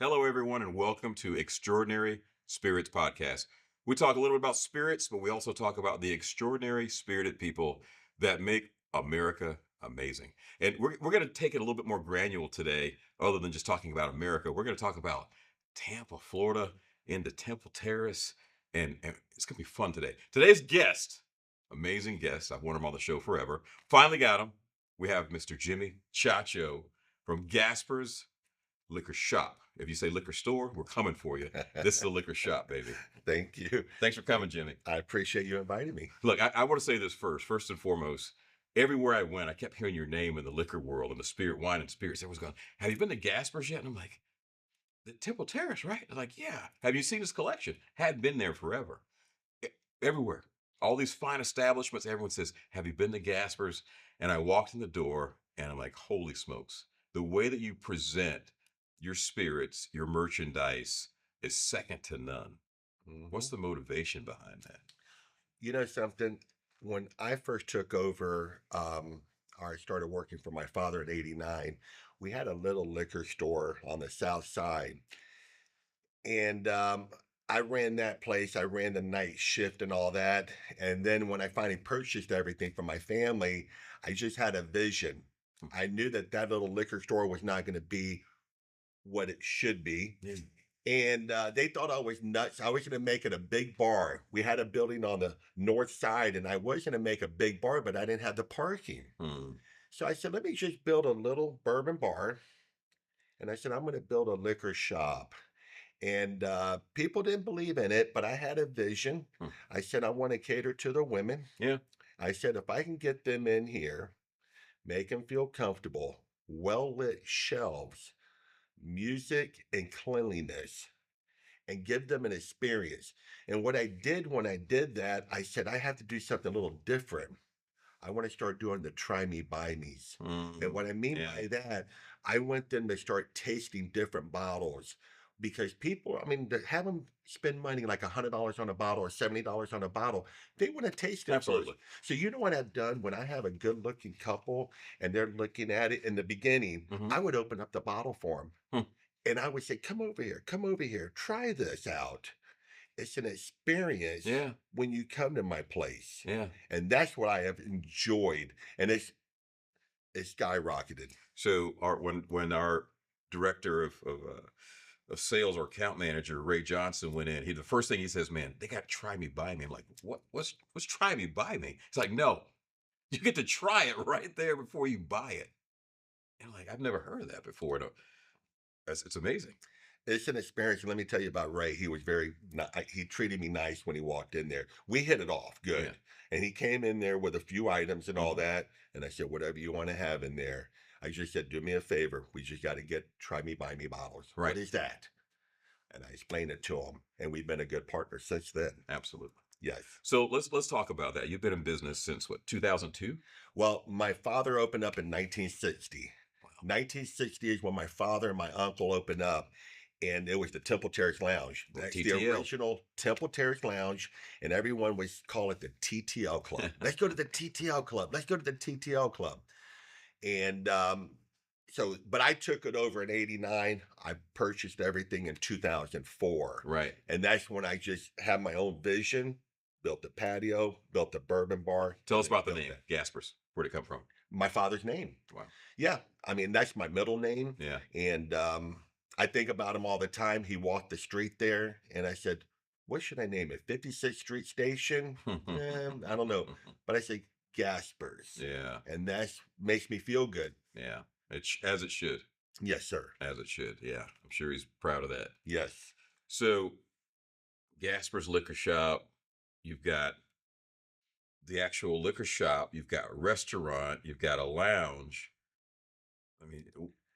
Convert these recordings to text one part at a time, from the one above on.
Hello, everyone, and welcome to Extraordinary Spirits Podcast. We talk a little bit about spirits, but we also talk about the extraordinary spirited people that make America amazing. And we're going to take it a little bit more granular today, other than just talking about America. We're going to talk about Tampa, Florida, into Temple Terrace, and it's going to be fun today. Today's guest, amazing guest. I've wanted him on the show forever. Finally got him. We have Mr. Jimmy Ciaccio from Gaspar's Liquor Shop. If you say liquor store, we're coming for you. This is a liquor shop, baby. Thank you. Thanks for coming, Jimmy. I appreciate you inviting me. Look, I want to say this first. First and foremost, everywhere I went, I kept hearing your name in the liquor world and the spirit, wine and spirits. Everyone's going, have you been to Gaspar's yet? And I'm like, the Temple Terrace, right? They're like, yeah. Have you seen his collection? Had been there forever. Everywhere. All these fine establishments, everyone says, have you been to Gaspar's? And I walked in the door and I'm like, holy smokes. The way that you present your spirits, your merchandise is second to none. What's the motivation behind that? You know something? When I first took over, or I started working for my father at 89, we had a little liquor store on the south side. And I ran that place. I ran the night shift and all that. And then when I finally purchased everything for my family, I just had a vision. I knew that that little liquor store was not going to be what it should be. Yeah. And they thought I was nuts. I was going to make it a big bar. We had a building on the north side, and I was going to make a big bar, but I didn't have the parking. So I said, let me just build a little bourbon bar. And I said, I'm going to build a liquor shop. And people didn't believe in it, but I had a vision. I said, I want to cater to the women. Yeah. I said, if I can get them in here, make them feel comfortable, well lit shelves, music and cleanliness, and give them an experience. And what I did when I did that, I said, I have to do something a little different. I want to start doing the try me, buy me's. And what I mean by that, I want them to start tasting different bottles because people, I mean, to have them spend money like $100 on a bottle or $70 on a bottle, they want to taste it. Absolutely. First. So you know what I've done when I have a good looking couple and they're looking at it in the beginning, I would open up the bottle for them. And I would say, come over here, try this out. It's an experience when you come to my place. Yeah. And that's what I have enjoyed. And it's skyrocketed. So when our director of sales or account manager, Ray Johnson, went in, the first thing he says, man, they got to try me, buy me. I'm like, what's try me, buy me? It's like, no, you get to try it right there before you buy it. And I'm like, I've never heard of that before. No, it's amazing. It's an experience. And let me tell you about Ray. He was he treated me nice when he walked in there. We hit it off good. Yeah. And he came in there with a few items and all that. And I said, whatever you want to have in there. I just said, do me a favor. We just got to get try me, buy me bottles. Right. What is that? And I explained it to him. And we've been a good partner since then. Absolutely. Yes. So let's talk about that. You've been in business since what, 2002? Well, my father opened up in 1960. Wow. 1960 is when my father and my uncle opened up. And it was the Temple Terrace Lounge. That's the original Temple Terrace Lounge. And everyone would call it the TTL Club. Let's go to the TTL Club. Let's go to the TTL Club. And but I took it over in 89. I purchased everything in 2004. Right. And that's when I just had my own vision, built the patio, built the bourbon bar. Tell us about the name, Gaspar's. Where'd it come from? My father's name. Wow. Yeah. I mean, that's my middle name. Yeah. And I think about him all the time. He walked the street there, and I said, what should I name it? 56th Street Station? I don't know. But I said, Gaspar's. Yeah. And that makes me feel good. Yeah. As it should. Yes, sir. As it should. Yeah. I'm sure he's proud of that. Yes. So, Gaspar's Liquor Shop, you've got the actual liquor shop, you've got a restaurant, you've got a lounge. I mean,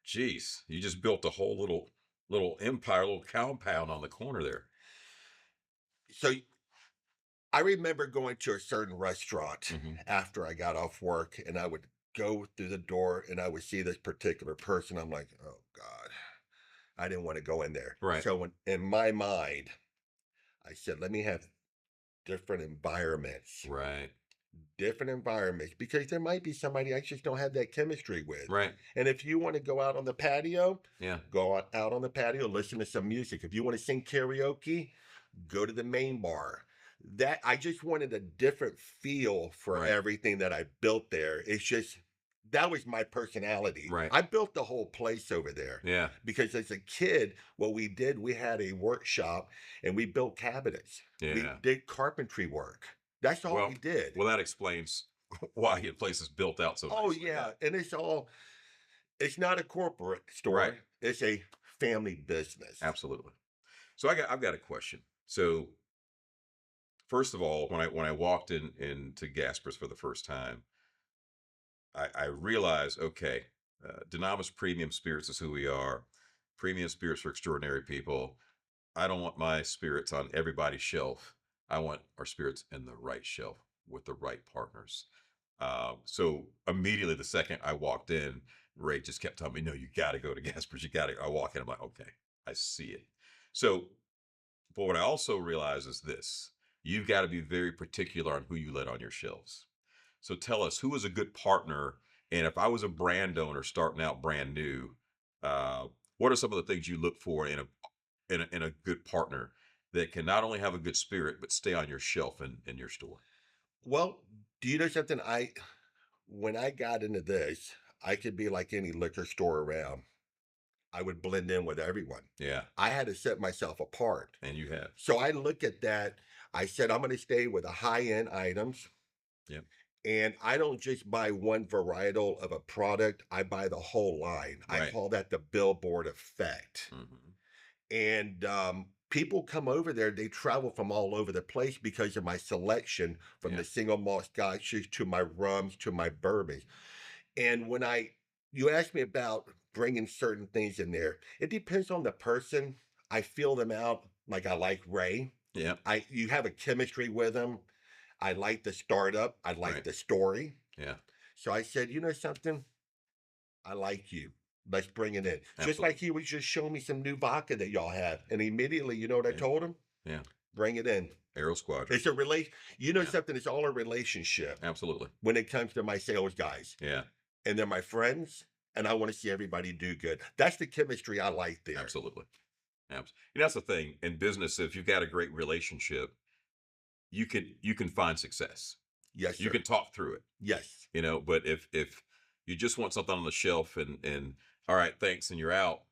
geez, you just built a whole little empire, little compound on the corner there. So I remember going to a certain restaurant after I got off work, and I would go through the door and I would see this particular person. I'm like, oh God, I didn't want to go in there. Right. So in my mind, I said, let me have different environments. Right. different environments, because there might be somebody I just don't have that chemistry with. Right. And if you want to go out on the patio, Yeah. go out on the patio, listen to some music. If you want to sing karaoke, go to the main bar. That I just wanted a different feel for Right. everything that I built there. It's just that was my personality. Right. I built the whole place over there Yeah. because as a kid, what we did, we had a workshop and we built cabinets. We Yeah. did carpentry work. That's all Well, we did. well, that explains why your place is built out so Oh nicely. yeah, and it's not a corporate Right. store. It's a family business. Absolutely. So I've got a question. So first of all, when I walked into Gaspar's for the first time, I realized, okay, Dunamis Premium Spirits is who we are. Premium spirits for extraordinary people. I don't want my spirits on everybody's shelf. I want our spirits in the right shelf with the right partners. So immediately the second I walked in, Ray just kept telling me, "No, you got to go to Gaspar's. You got to." I walk in, I'm like, "Okay, I see it." So, but what I also realize is this: you've got to be very particular on who you let on your shelves. So tell us, who is a good partner? And if I was a brand owner starting out brand new, uh, what are some of the things you look for in a good partner that can not only have a good spirit but stay on your shelf in your store? Well, do you know something? When I got into this, I could be like any liquor store around. I would blend in with everyone. Yeah, I had to set myself apart. and you have. So I look at that. I said, I'm going to stay with the high end items. Yep. And I don't just buy one varietal of a product, I buy the whole line. I Right. call that the billboard effect. Hmm. And people come over there, they travel from all over the place because of my selection, from Yeah. the single malt scotches to my rums to my bourbons. And you ask me about bringing certain things in there, it depends on the person. I feel them out. Like I like Ray. Yeah. You have a chemistry with him. I like the startup. I like Right. the story. Yeah. So I said, you know something? I like you. Let's bring it in. Just Absolutely. like he was just showing me some new vodka that y'all have. And immediately, you know what I Yeah. told him? Yeah. Bring it in. Aero Squadron. It's a relation. You know Yeah. something? It's all a relationship Absolutely. when it comes to my sales guys. Yeah. And they're my friends. And I want to see everybody do good. That's the chemistry I like there. Absolutely. That's the thing in business. If you've got a great relationship, you can find success. Yes, You sir. can talk through it. Yes. But if you just want something on the shelf and all right, thanks, and you're out,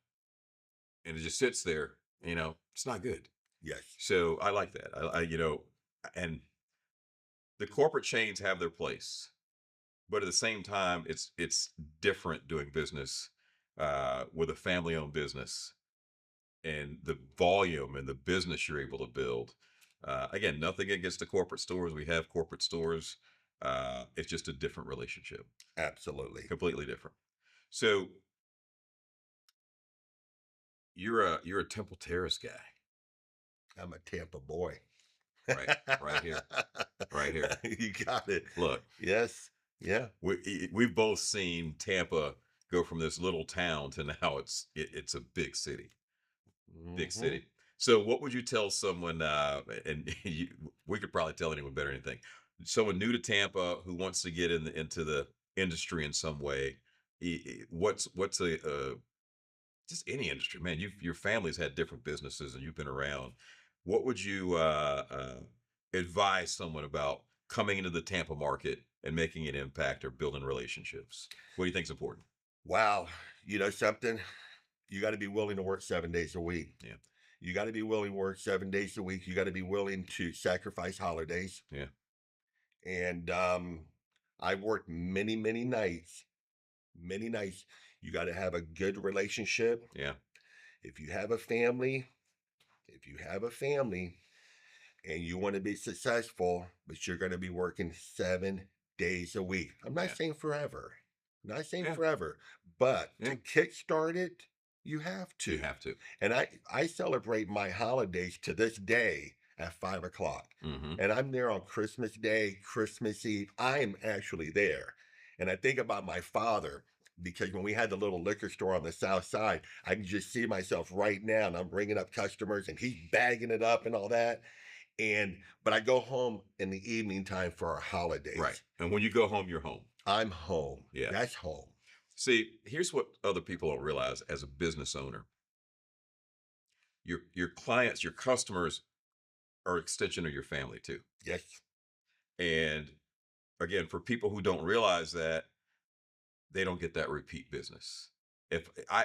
and it just sits there, it's not good. Yes. So I like that. And the corporate chains have their place, but at the same time, it's different doing business with a family-owned business and the volume and the business you're able to build. Again, nothing against the corporate stores. We have corporate stores. It's just a different relationship, Absolutely. completely different. So you're a Temple Terrace guy, I'm a Tampa boy. right? Right here, right here. You got it. Look, Yes. Yeah. we've both seen Tampa go from this little town to now it's a big city, big Mhm. city. So what would you tell someone? And we could probably tell anyone better than anything. Someone new to Tampa who wants to get into the industry in some way. What's a just any industry, man. Your family's had different businesses and you've been around. What would you advise someone about coming into the Tampa market and making an impact or building relationships? What do you think is important? Wow. You know something? You got to be willing to work 7 days a week. Yeah, You got to be willing to work 7 days a week. You got to be willing to sacrifice holidays. yeah, And I've worked many, many nights. Many nights. You got to have a good relationship. yeah, If you have a family, if you have a family and you want to be successful, but you're going to be working 7 days a week. I'm not yeah, saying forever. I'm not saying yeah, forever, but yeah. to kickstart it, you have You to. have to. And I celebrate my holidays to this day at 5 o'clock. Hmm. And I'm there on Christmas Day, Christmas Eve. I'm actually there. And I think about my father because when we had the little liquor store on the south side, I can just see myself right now and I'm bringing up customers and he's bagging it up and all that. But I go home in the evening time for our Right. holidays. And when you go home, you're home. I'm home. Yeah. That's home. See, here's what other people don't realize as a business owner. Your clients, your customers are extension of your family too. Yes. And again, for people who don't realize that, they don't get that repeat business. If I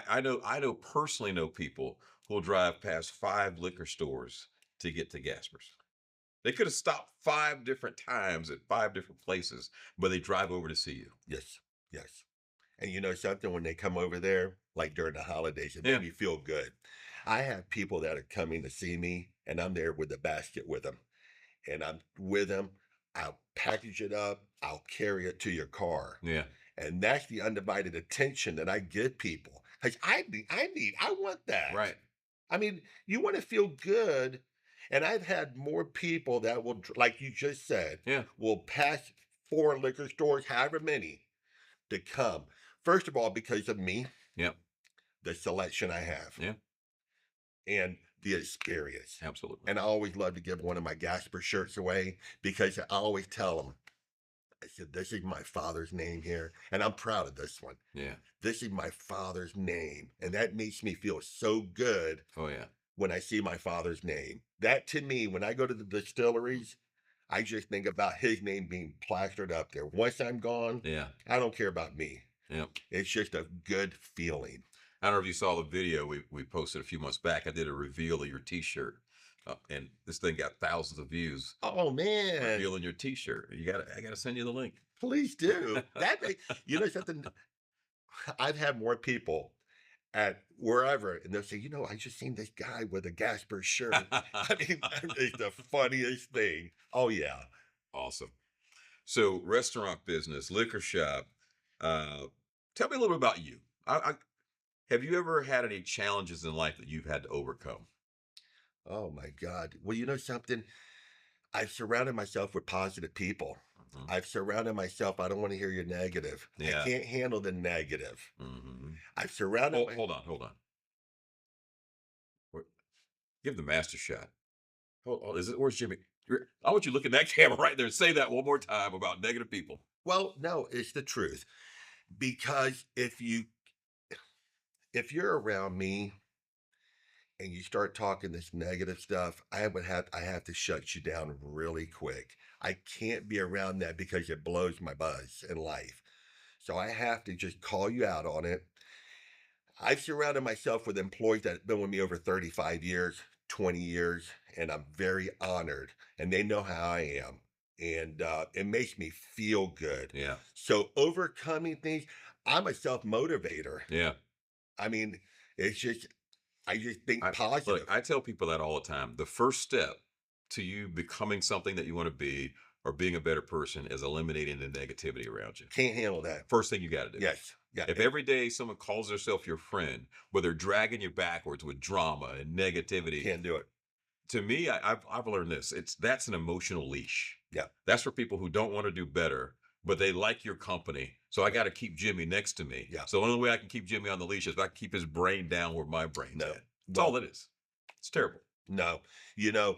personally know people who'll drive past 5 liquor stores to get to Gaspar's. They could have stopped 5 different times at 5 different places, but they drive over to see you. Yes. Yes. And you know something, when they come over there, like during the holidays, it Yeah. makes me feel good. I have people that are coming to see me, and I'm there with a basket with them. And I'm with them. I'll package it up, I'll carry it to your car. Yeah. And that's the undivided attention that I give people. Because I want that. Right. I mean, you want to feel good. And I've had more people that will, like you just said, Yeah. will pass 4 liquor stores, however many, to come. First of all, because of me, Yeah. the selection I have, Yeah. and the experience. Absolutely. And I always love to give one of my Gaspar shirts away because I always tell them, I said, this is my father's name here. And I'm proud of this one. Yeah. This is my father's name. And that makes me feel so good Oh yeah. when I see my father's name. That to me, when I go to the distilleries, I just think about his name being plastered up there. Once I'm gone, Yeah. I don't care about me. Yeah. It's just a good feeling. I don't know if you saw the video we posted a few months back. I did a reveal of your T-shirt, and this thing got thousands of views. Oh man, Revealing your T-shirt. I gotta send you the link. please do. You know something. I've had more people at wherever, and they'll say, you know, I just seen this guy with a Gaspar shirt. I mean, it's the funniest thing. Oh yeah. Awesome. So, restaurant business, liquor shop. Tell me a little bit about you. Have you ever had any challenges in life that you've had to overcome? Oh my God. Well, you know something? I've surrounded myself with positive people. Mhm. I've surrounded myself. I don't want to hear your negative. Yeah. I can't handle the negative. Hmm. I've surrounded Hold on, hold on. Where- Give the master shot. Hold on. Where's Jimmy? I want you to look at that camera right there and say that one more time about negative people. Well, no, it's the truth. Because if you're around me and you start talking this negative stuff, I have to shut you down really quick. I can't be around that because it blows my buzz in life. So I have to just call you out on it. I've surrounded myself with employees that have been with me over 35 years, 20 years, and I'm very honored. And they know how I am. And it makes me feel good. Yeah. So overcoming things, I'm a self motivator. Yeah. I mean, it's just, I just think Look, positive. I tell people that all the time. The first step to you becoming something that you want to be or being a better person is eliminating the negativity around you. Can't handle that. First thing you got to do. Yes. Yeah. If every day someone calls themselves your friend, but they're dragging you backwards with drama and negativity, Can't do it. to me, I've learned this. That's an emotional leash. Yeah. That's for people who don't want to do better, but they like your company. So I got to keep Jimmy next to me. Yeah. So the only way I can keep Jimmy on the leash is if I can keep his brain down where my brain's No. at. That's all it is. It's terrible. No. You know,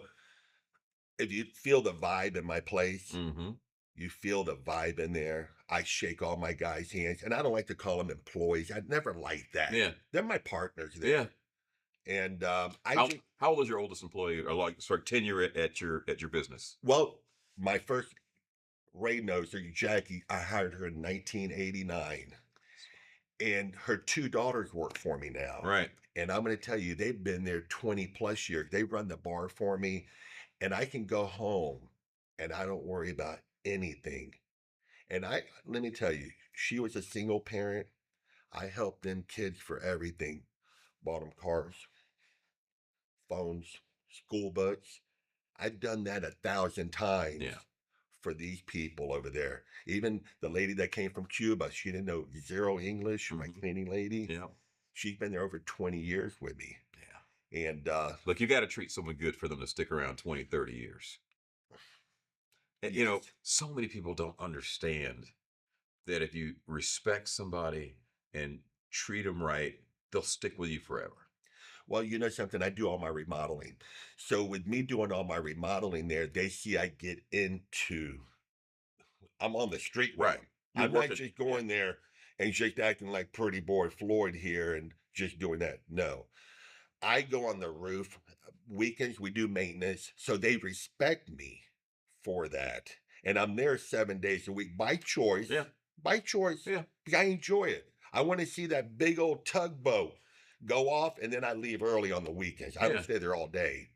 if you feel the vibe in my place, Mm-hmm. you feel the vibe in there. I shake all my guys' hands, and I don't like to call them employees. I never liked that. Yeah. They're my partners there. Yeah. And How old is your oldest employee, or like sort of tenure at your business? well, my first Ray knows her, Jackie. I hired her in 1989, and her 2 daughters work for me now. Right. And I'm going to tell you, they've been there 20 plus years. They run the bar for me, and I can go home and I don't worry about anything. And let me tell you, she was a single parent. I helped them kids for everything. Bought them cars, phones, school books. I've done that 1,000 times Yeah. for these people over there. Even the lady that came from Cuba, she didn't know zero English, my Mhm. cleaning lady. Yeah. She's been there over 20 years with me. Yeah. And Look, you got to treat someone good for them to stick around 20, 30 years. And, yes. so many people don't understand that if you respect somebody and treat them right, they'll stick with you forever. Well, you know something, I do all my remodeling. So with me doing all my remodeling there, they see I get into I'm on the street with Right. them. You're I'm not working. just Yeah. going there and just acting like pretty boy Floyd here and just doing that. No. I go on the roof. Weekends we do maintenance, so they respect me for that. And I'm there 7 days a week by choice. Yeah. By choice. Yeah. Because I enjoy it. I want to see that big old tugboat go off, and then I leave early on the weekends. I don't Yeah. stay there all day,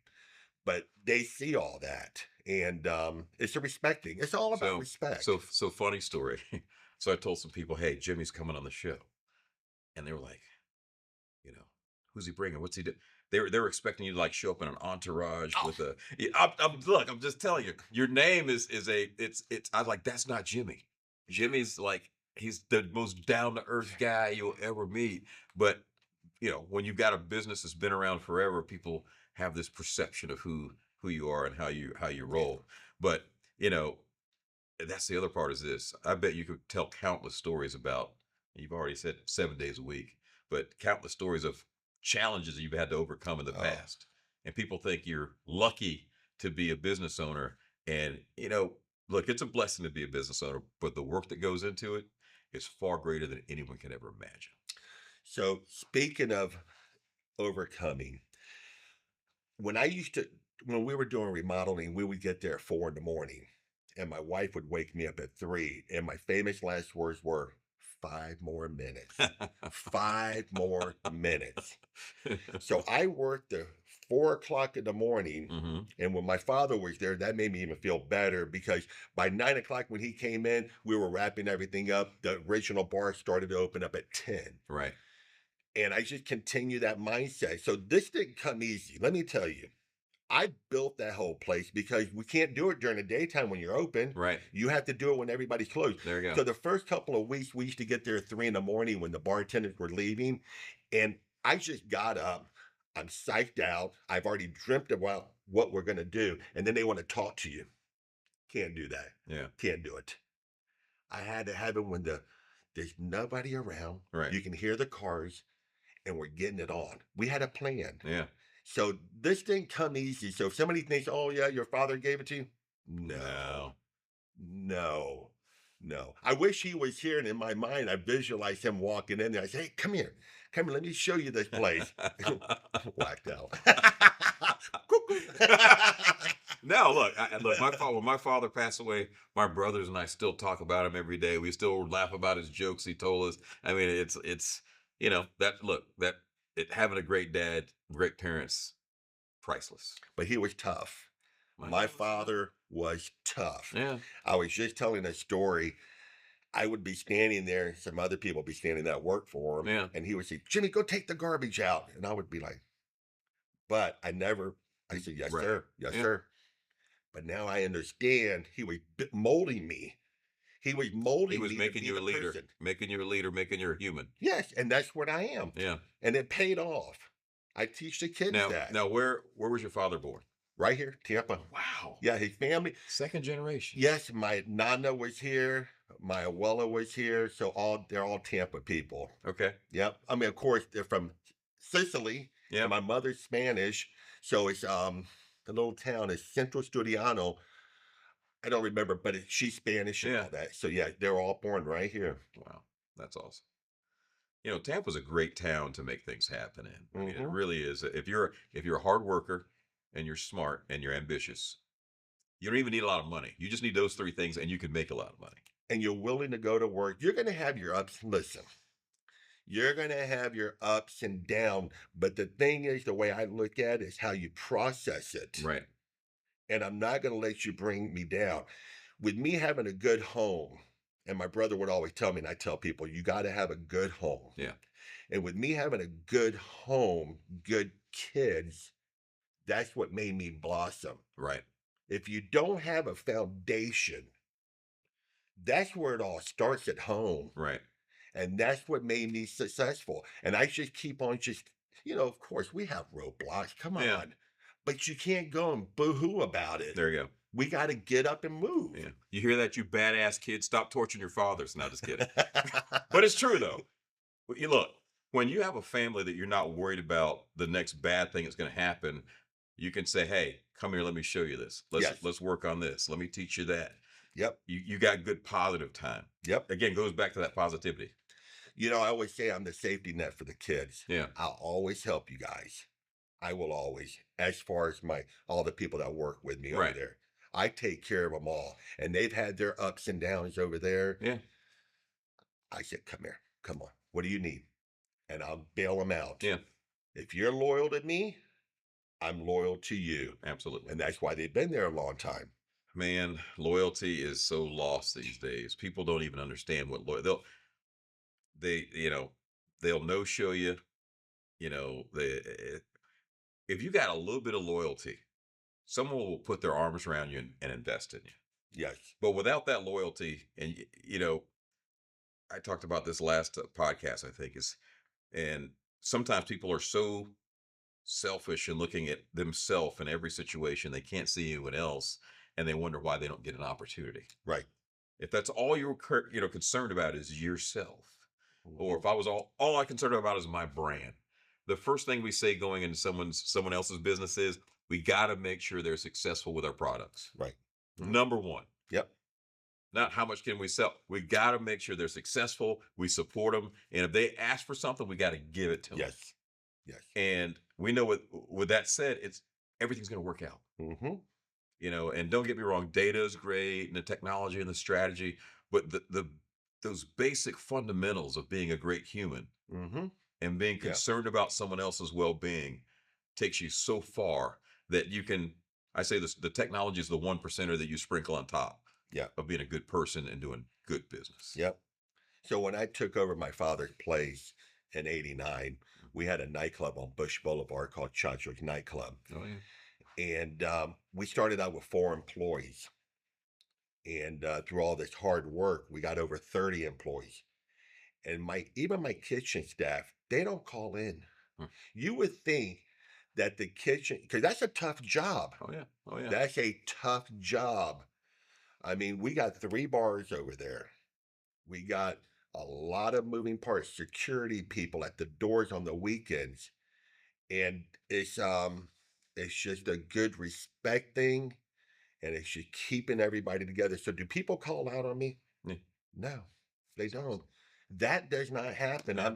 but they see all that, and it's a respecting. It's all about So, respect. so funny story. So I told some people, hey, Jimmy's coming on the show. And they were like, you know, who's he bringing? What's he do? They were expecting you to like show up in an entourage Oh, with a. Yeah, look. I'm just telling you. Your name is a. It's. I was like that's not Jimmy. Jimmy's like he's the most down to earth guy you'll ever meet. But when you've got a business that's been around forever, people have this perception of who you are and how you yeah. roll. But you know that's the other part is this. I bet you could tell countless stories about, you've already said 7 days a week, but countless stories of challenges that you've had to overcome in the Oh, past. And people think you're lucky to be a business owner. And, look, it's a blessing to be a business owner, but the work that goes into it is far greater than anyone can ever imagine. so speaking of overcoming, when I used to when we were doing remodeling, we would get there at 4 in the morning, and my wife would wake me up at 3, and my famous last words were 5 more minutes. 5 more minutes. So I worked the 4 o'clock in the morning, Hmm. and when my father was there, that made me even feel better because by 9 o'clock when he came in, we were wrapping everything up. The original bar started to open up at 10. Right. And I just continue that mindset. So this didn't come easy. Let me tell you, I built that whole place because we can't do it during the daytime when you're open. Right. You have to do it when everybody's closed. There you go. So the first couple of weeks, we used to get there at 3 in the morning when the bartenders were leaving. And I just got up. I'm psyched out. I've already dreamt about what we're going to do. And then they want to talk to you. Can't do that. Yeah. Can't do it. I had to have it when there's nobody around. Right. You can hear the cars and we're getting it on. We had a plan. Yeah. So this didn't come easy. So if somebody thinks, oh yeah, your father gave it to you. No, No. no, no. I wish he was here. And in my mind, I visualize him walking in there. I say, hey, come here. Come here. Let me show you this place. Whacked out. Cuckoo. No, look, look. When my father passed away, my brothers and I still talk about him every day. We still laugh about his jokes he told us. I mean, it's that look that having a great dad, great parents, priceless. But he was tough. My My dad was tough. father was tough. Yeah. I was just telling a story. I would be standing there, some other people would be standing there at work for him, Yeah. and he would say, Jimmy, go take the garbage out. And I would be like, but I said, yes, Right. sir. Yes, Yeah. sir. But now I understand he was molding me. He was He molding was me to making be you a the leader, person. making you a leader, making you a human. Yes, and that's what I am. Yeah. And it paid off. I teach the kids Now, that. now, where was your father born? Right here, Tampa. Wow. Yeah, his family. Second generation. Yes, my Nana was here. My abuela was here. So they're all Tampa people. Okay. Yep. I mean, of course, they're from Sicily. Yeah. And my mother's Spanish. So it's the little town is Centro Studiano. I don't remember, but she's Spanish and Yeah. all that. So yeah, they're all born right here. Wow. That's awesome. Tampa's a great town to make things happen in. I mean, it Mhm. really is. If you're a hard worker and you're smart and you're ambitious, you don't even need a lot of money. You just need those three things, and you can make a lot of money. And you're willing to go to work. You're going to have your ups. Listen, you're going to have your ups and downs. But the thing is, the way I look at it is how you process it. Right. And I'm not going to let you bring me down. With me having a good home, and my brother would always tell me, and I tell people, you got to have a good home. Yeah. And with me having a good home, good kids, that's what made me blossom. Right. If you don't have a foundation, that's where it all starts at home. Right. And that's what made me successful. And I just keep on of course, we have roadblocks. Come Yeah. on. But you can't go and boo-hoo about it. There you go. We got to get up and move. Yeah. You hear that, you badass kids? Stop torturing your fathers. No, just kidding. But it's true though. You look, when you have a family that you're not worried about the next bad thing that's going to happen, you can say, "Hey, come here, let me show you this. Yes. Let's work on this. Let me teach you that." Yep. You got good positive time. Yep. Again, goes back to that positivity. You know, I always say I'm the safety net for the kids. Yeah. I'll always help you guys. I will always, as far as all the people that work with me over Right. there. I take care of them all. And they've had their ups and downs over there. Yeah. I said, come here. Come on. What do you need? And I'll bail them out. Yeah. If you're loyal to me, I'm loyal to you. Absolutely. And that's why they've been there a long time. Man, loyalty is so lost these days. People don't even understand what they'll no show you. If you got a little bit of loyalty, someone will put their arms around you and invest in you. Yes. But without that loyalty, and I talked about this last podcast, I think and sometimes people are so selfish and looking at themselves in every situation, they can't see anyone else, and they wonder why they don't get an opportunity. Right. If that's all you're concerned about is yourself, or Mhm. if I was all I concerned about is my brand, the first thing we say going into someone else's business is we got to make sure they're successful with our products. Right. Mhm. Number one. Yep. Not how much can we sell. We got to make sure they're successful. We support them, and if they ask for something, we got to give it to them. Yes. Yes. And we know with that said, everything's going to work out. Mm-hmm. And don't get me wrong, data is great and the technology and the strategy, but those basic fundamentals of being a great human Mm-hmm. and being Yeah. concerned about someone else's well-being takes you so far that you can. I say this: the technology is the 1%er that you sprinkle on top. Yeah. Of being a good person and doing good business. Yep. So when I took over my father's place in '89, we had a nightclub on Bush Boulevard called Ciaccio's Nightclub. Oh yeah. And we started out with 4 employees. And through all this hard work, we got over 30 employees. And even my kitchen staff, they don't call in. Hmm. You would think that the kitchen, because that's a tough job. Oh yeah. Oh yeah. That's a tough job. I mean, we got 3 bars over there. We got a lot of moving parts, security people at the doors on the weekends. And it's just a good respect thing, and it's just keeping everybody together. So do people call out on me? Yeah. No, they don't. That does not happen. Yeah.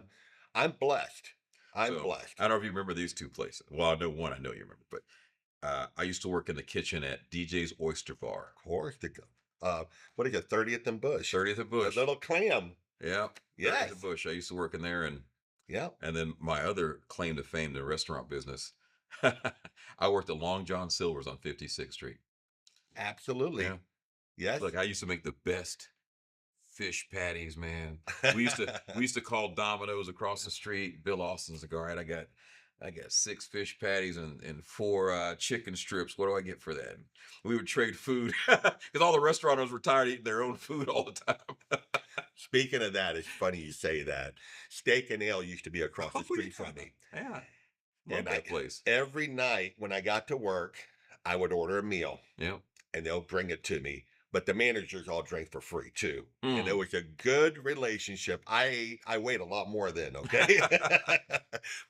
I'm blessed. I'm So, blessed. I don't know if you remember these 2 places. Well, I know one. I know you remember, but I used to work in the kitchen at DJ's Oyster Bar. Of course, what is it, 30th and Bush? 30th and Bush. The little clam. Yeah. 30th Yes. and Bush. I used to work in there, and Yep. then my other claim to fame in the restaurant business, I worked at Long John Silver's on 56th Street. Absolutely. Yeah. Yes. Look, I used to make the best fish patties, man. We used to call Domino's across the street. Bill Austin's like, all right, I got 6 fish patties and 4 chicken strips. What do I get for that? And we would trade food because all the restaurateurs were tired of eating their own food all the time. Speaking of that, it's funny you say that. Steak and Ale used to be across the street from me. Yeah. Love And that place. every night when I got to work, I would order a meal Yeah. and they'll bring it to me. But the managers all drank for free too. And it Mm. was a good relationship. I weighed a lot more then, okay?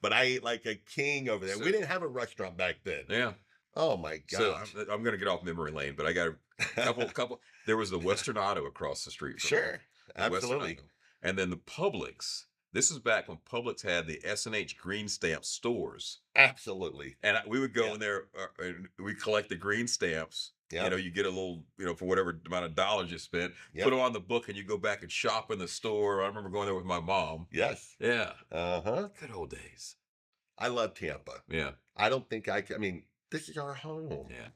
But I ate like a king over there. So- We didn't have a restaurant back then. Yeah. Oh my So gosh. I'm going to get off memory lane, but I got a couple. There was the Western Auto across the street. From Sure. me. The Western Absolutely. Auto. And then the Publix. This is back when Publix had the S&H green stamp stores. Absolutely. And we would go Yeah. in there and we collect the green stamps. Yeah. You get a little, for whatever amount of dollars you spent, Yep. put them on the book and you go back and shop in the store. I remember going there with my mom. Yes. Yeah. Uh-huh. Good old days. I love Tampa. Yeah. I don't think I mean, this is our home. Yeah.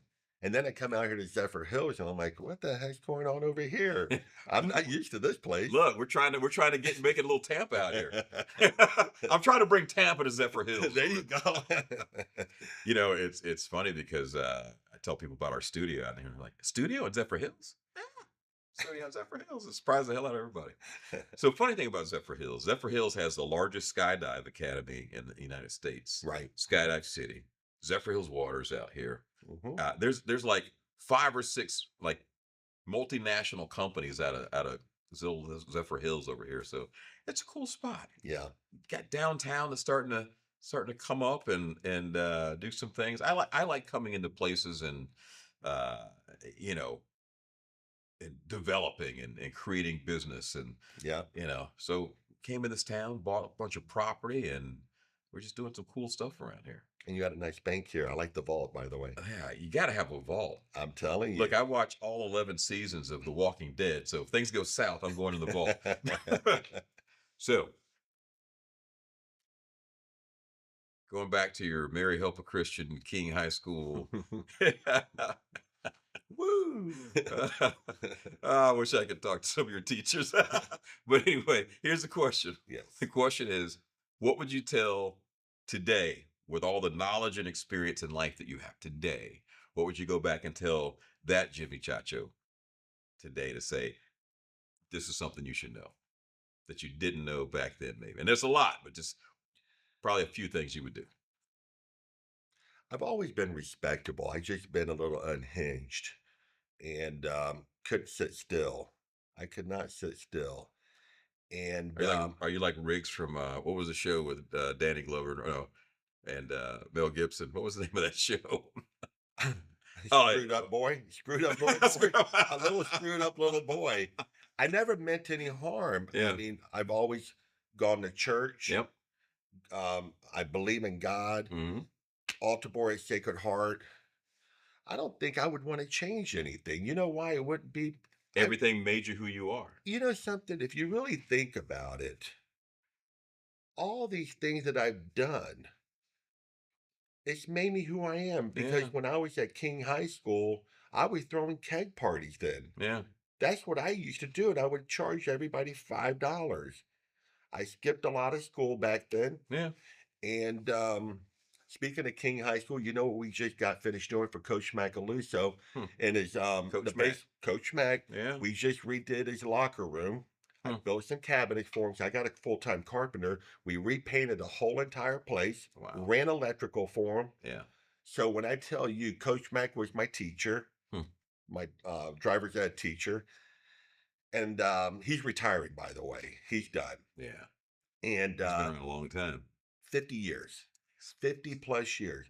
And then I come out here to Zephyr Hills and I'm like, what the heck's going on over here? I'm not used to this place. Look, we're trying to make it a little Tampa out here. I'm trying to bring Tampa to Zephyr Hills. There you go. It's funny because I tell people about our studio out here. They're like, studio in Zephyr Hills? Yeah. Studio in Zephyr Hills. It surprised the hell out of everybody. So funny thing about Zephyr Hills has the largest skydive academy in the United States. Right. Skydive City. Zephyr Hills Waters out here. Mhm. There's like 5 or 6 like multinational companies out of Zephyr Hills over here. So it's a cool spot. Yeah. Got downtown that's starting to come up and do some things. I like coming into places and uh you know and developing and creating business and Yeah. so came in this town, bought a bunch of property, and we're just doing some cool stuff around here. And you got a nice bank here. I like the vault, by the way. Yeah, you got to have a vault. I'm telling Look, you. I watch all 11 seasons of The Walking Dead, so if things go south, I'm going to the vault. So, going back to your Mary Help a Christian King High School. Woo! I wish I could talk to some of your teachers. But anyway, here's the question. Yes. The question is, what would you tell today, with all the knowledge and experience in life that you have today, what would you go back and tell that Jimmy Ciaccio today to say, this is something you should know that you didn't know back then, maybe? And there's a lot, but just probably a few things you would do. I've always been respectable. I just been a little unhinged and couldn't sit still. I could not sit still. And Are you like Riggs from what was the show with Danny Glover? No, and Mel Gibson? What was the name of that show? screwed up boy, screwed up little boy, a little screwed up little boy. I never meant any harm. Yeah. I mean, I've always gone to church. Yep. I believe in God. Mm-hmm. Altar boy, Sacred Heart. I don't think I would want to change anything. You know why? It wouldn't be. Everything made you who you are. You know something? If you really think about it, all these things that I've done, it's made me who I am. Because Yeah. when I was at King High School, I was throwing keg parties then. Yeah. That's what I used to do, and I would charge everybody $5. I skipped a lot of school back then. Yeah. And speaking of King High School, you know what we just got finished doing for Coach Macaluso and his Coach Mac. Yeah. We just redid his locker room. I built some cabinets for him. So I got a full-time carpenter. We repainted the whole entire place. Wow. Ran electrical for him. Yeah. So when I tell you, Coach Mac was my teacher, my driver's ed teacher, and he's retiring, by the way. He's done. Yeah. And He's been around a long time. 50 years, 50 plus years.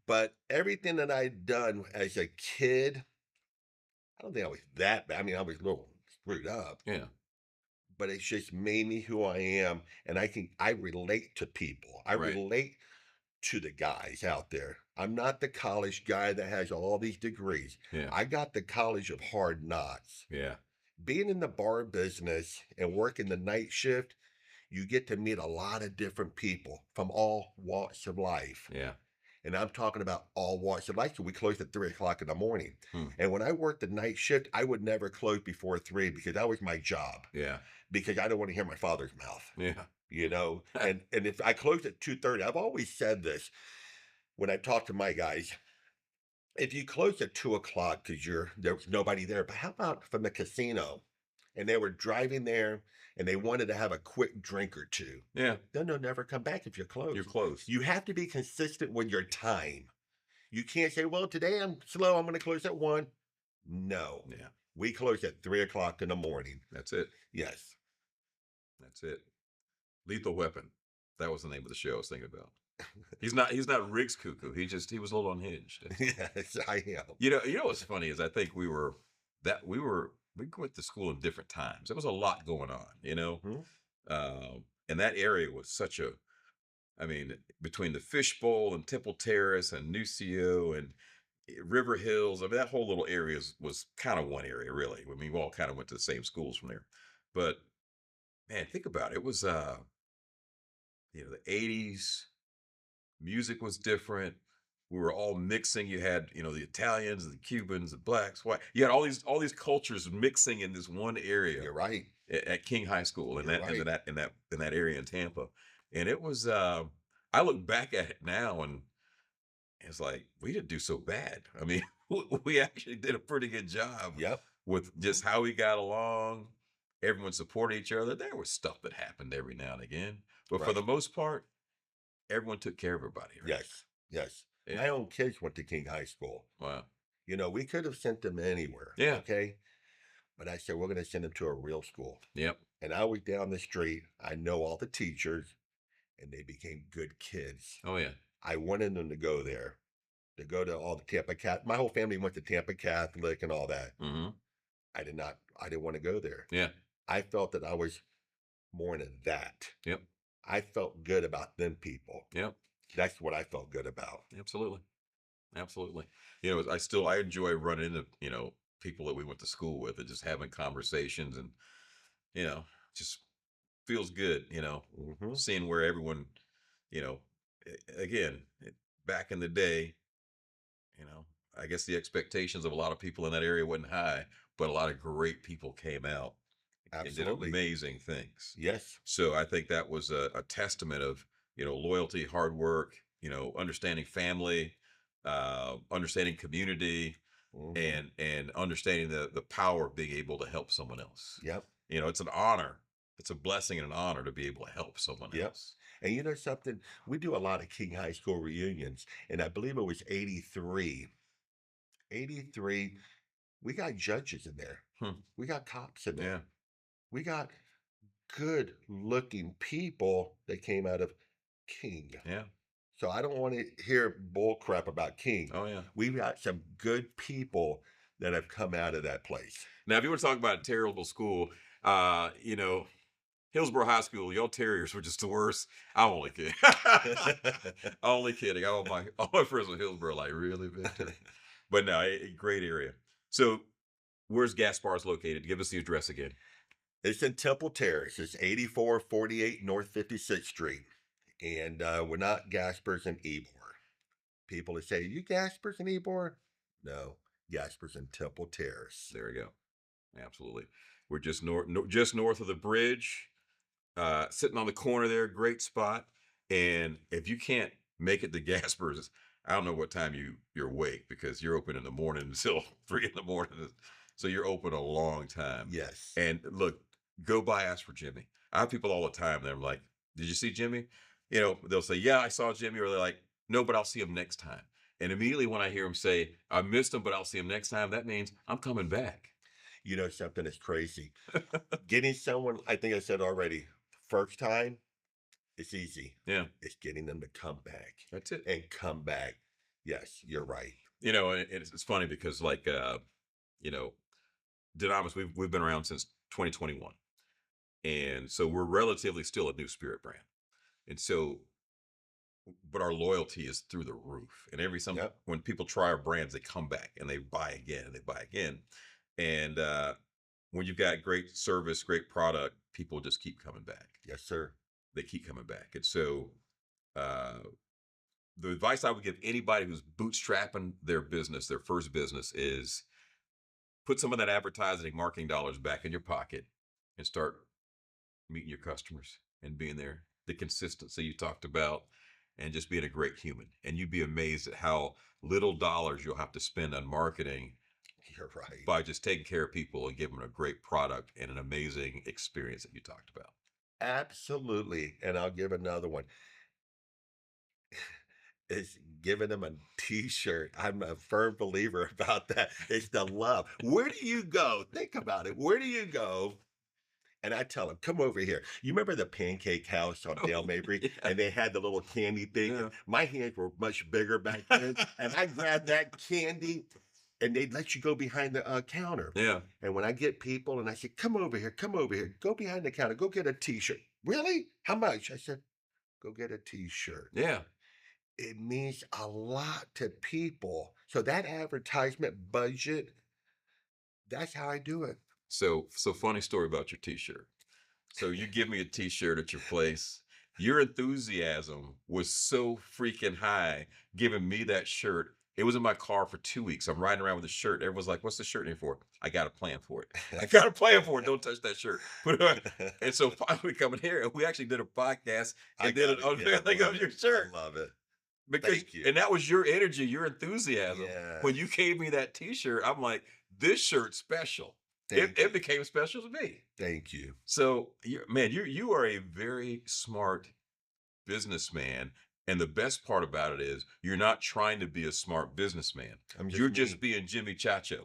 But everything that I'd done as a kid, I don't think I was that bad. I mean, I was a little screwed up. Yeah. But it's just made me who I am. And I relate to people. I Right. relate to the guys out there. I'm not the college guy that has all these degrees. Yeah. I got the college of hard knocks. Yeah. Being in the bar business and working the night shift, you get to meet a lot of different people from all walks of life. Yeah. And I'm talking about all walks of life. So we closed at 3 o'clock in the morning. Hmm. And when I worked the night shift, I would never close before 3 because that was my job. Yeah. Because I don't want to hear my father's mouth. Yeah. You know, and if I closed at 2:30, I've always said this when I talk to my guys. If you close at 2 o'clock because there was nobody there, but how about from the casino? And they were driving there and they wanted to have a quick drink or two. Yeah. Then they'll never come back if you're closed. You're close. You have to be consistent with your time. You can't say, well, today I'm slow. I'm going to close at 1. No. Yeah. We close at 3 o'clock in the morning. That's it. Yes. That's it. Lethal Weapon. That was the name of the show I was thinking about. He's not Riggs Cuckoo. He was a little unhinged. Yes, I am. You know what's funny is I think we went to school in different times. There was a lot going on, and that area was between the Fishbowl and Temple Terrace and Nucio and River Hills. I mean, that whole little area was kind of one area, really. I mean, we all kind of went to the same schools from there. But man, think about it. It was the 80s. Music was different. We were all mixing. You had, the Italians, the Cubans, the blacks, white. You had all these cultures mixing in this one area. You're right. At King High School in You're that right. in that area in Tampa. And it was I look back at it now and it's like we didn't do so bad. I mean, we actually did a pretty good job Yep. with just how we got along. Everyone supported each other. There was stuff that happened every now and again. But for Right. the most part, everyone took care of everybody. Right? Yes. Yes. Yeah. My own kids went to King High School. Wow. We could have sent them anywhere. Yeah. Okay. But I said, we're going to send them to a real school. Yep. And I was down the street. I know all the teachers, and they became good kids. Oh yeah. I wanted them to go there, to go to all the Tampa Cat. My whole family went to Tampa Catholic and all that. Mm-hmm. I did not. I didn't want to go there. Yeah. I felt that I was more into that. Yep. I felt good about them people. Yep. That's what I felt good about. Absolutely. Absolutely. You know, I enjoy running into, people that we went to school with and just having conversations and, just feels good, Hmm. seeing where everyone, you know, again, back in the day, you know, I guess the expectations of a lot of people in that area wasn't high, but a lot of great people came out and did Absolutely. amazing things. Yes. So I think that was a testament of, loyalty, hard work, understanding family, understanding community, Hmm. and understanding the power of being able to help someone else. Yep. It's an honor. It's a blessing and an honor to be able to help someone Yep. else. And you know something? We do a lot of King High School reunions, and I believe it was 83. 83. We got judges in there. Hmm. We got cops in Yeah. there. We got good looking people that came out of King. Yeah. So I don't want to hear bull crap about King. Oh yeah. We've got some good people that have come out of that place. Now, if you want to talk about a terrible school, Hillsborough High School, y'all Terriers were just the worst. I'm only kidding. Only kidding. All my friends with Hillsborough, like, really, Victor? But no, a great area. So, where's Gaspar's located? Give us the address again. It's in Temple Terrace. It's 8448 North 56th Street. And we're not Gaspar's and Ebor. People that say, you Gaspar's and Ebor? No, Gaspar's and Temple Terrace. There we go. Absolutely. We're just north of the bridge, sitting on the corner there. Great spot. And if you can't make it to Gaspar's, I don't know what time you're awake, because you're open in the morning until 3 in the morning. So you're open a long time. Yes. And look, go by, ask for Jimmy. I have people all the time that I'm like, did you see Jimmy? They'll say, yeah, I saw Jimmy. Or they're like, no, but I'll see him next time. And immediately when I hear him say, I missed him, but I'll see him next time, that means I'm coming back. You know something that's crazy? Getting someone, I think I said already, first time, it's easy. Yeah. It's getting them to come back. That's it. And come back. Yes, you're right. And it's funny because, like, Dunamis, we've been around since 2021. And so we're relatively still a new spirit brand. And so, but our loyalty is through the roof. And Yep. when people try our brands, they come back and they buy again and they buy again. And when you've got great service, great product, people just keep coming back. Yes, sir. They keep coming back. And so, the advice I would give anybody who's bootstrapping their business, their first business, is put some of that advertising and marketing dollars back in your pocket and start meeting your customers and being there. The consistency you talked about, and just being a great human. And you'd be amazed at how little dollars you'll have to spend on marketing. You're right. By just taking care of people and giving them a great product and an amazing experience that you talked about. Absolutely. And I'll give another one. It's giving them a t-shirt. I'm a firm believer about that. It's the love. Where do you go? Think about it. Where do you go? And I tell them, come over here. You remember the pancake house on Dale Mabry? Yeah. And they had the little candy thing. Yeah. My hands were much bigger back then. And I grabbed that candy, and they'd let you go behind the counter. Yeah. And when I get people and I say, come over here, go behind the counter, go get a t-shirt. Really? How much? I said, go get a t-shirt. Yeah. It means a lot to people. So that advertisement budget, that's how I do it. So funny story about your t-shirt. So you give me a t-shirt at your place. Your enthusiasm was so freaking high giving me that shirt. It was in my car for 2 weeks. I'm riding around with the shirt. Everyone's like, what's the shirt in here for? I got a plan for it. I got a plan for it. Don't touch that shirt. And so finally coming here, and we actually did a podcast and did an unveiling of your shirt. I love it. Because, Thank you. and that was your energy, your enthusiasm. Yeah. When you gave me that t-shirt, I'm like, this shirt's special. It became special to me. Thank you. So, you are a very smart businessman. And the best part about it is you're not trying to be a smart businessman. You're just being Jimmy Ciaccio.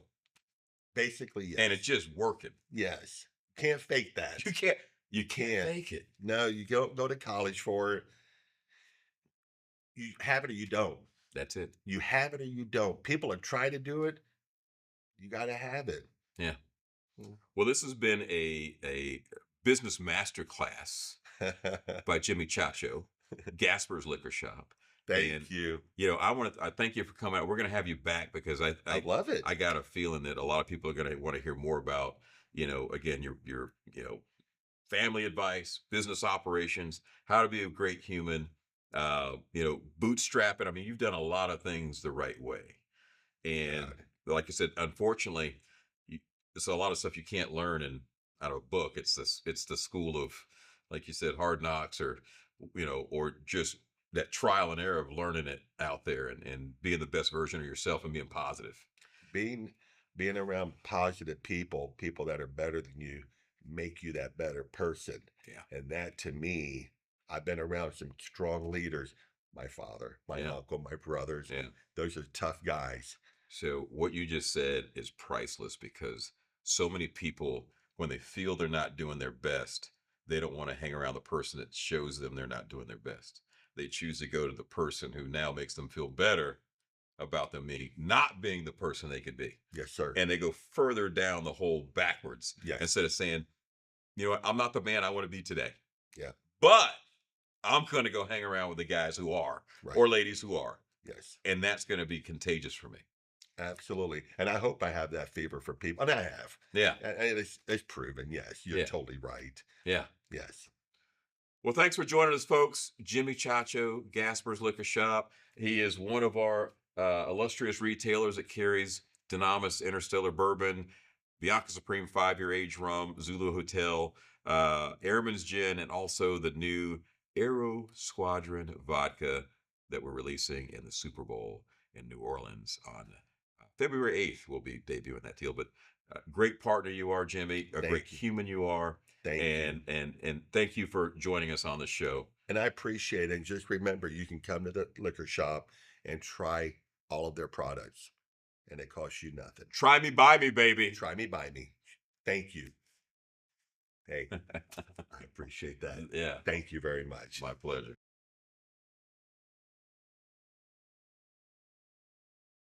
Basically, yes. and it's just working. Yes. Can't fake that. You can't fake it. No, you don't go to college for it. You have it or you don't. That's it. You have it or you don't. People are trying to do it. You got to have it. Yeah. Mm. Well, this has been a business masterclass by Jimmy Ciaccio, Gaspar's Liquor Shop. Thank you. You know, I thank you for coming out. We're going to have you back because I love it. I got a feeling that a lot of people are going to want to hear more about, you know, again, your family advice, business operations, how to be a great human, bootstrapping. I mean, you've done a lot of things the right way. And like I said, unfortunately, it's a lot of stuff you can't learn out of a book. It's the school of, like you said, hard knocks, or or just that trial and error of learning it out there and being the best version of yourself and being positive. Being around positive people that are better than you, make you that better person. Yeah. And that, to me, I've been around some strong leaders. My father, my uncle, my brothers. Yeah. Those are tough guys. So what you just said is priceless, because so many people, when they feel they're not doing their best, they don't want to hang around the person that shows them they're not doing their best. They choose to go to the person who now makes them feel better about them not being the person they could be. Yes, sir. And they go further down the hole backwards. Yes. Instead of saying, you know what, I'm not the man I want to be today. Yeah. But I'm going to go hang around with the guys who are, or ladies who are. Yes. And that's going to be contagious for me. Absolutely. And I hope I have that fever for people. And I have. Yeah. And it's proven. Yes. You're totally right. Yeah. Yes. Well, thanks for joining us, folks. Jimmy Ciaccio, Gaspar's Liquor Shop. He is one of our illustrious retailers that carries Dunamis Interstellar Bourbon, Bianca Supreme 5-year age rum, Zulu Hotel, Airman's Gin, and also the new Aero Squadron vodka that we're releasing in the Super Bowl in New Orleans on February 8th. We'll be debuting that deal. But great partner you are, Jimmy. Great human you are. Thank you. And thank you for joining us on the show. And I appreciate it. And just remember, you can come to the liquor shop and try all of their products, and it costs you nothing. Try me, buy me, baby. Try me, buy me. Thank you. Hey, I appreciate that. Yeah. Thank you very much. My pleasure.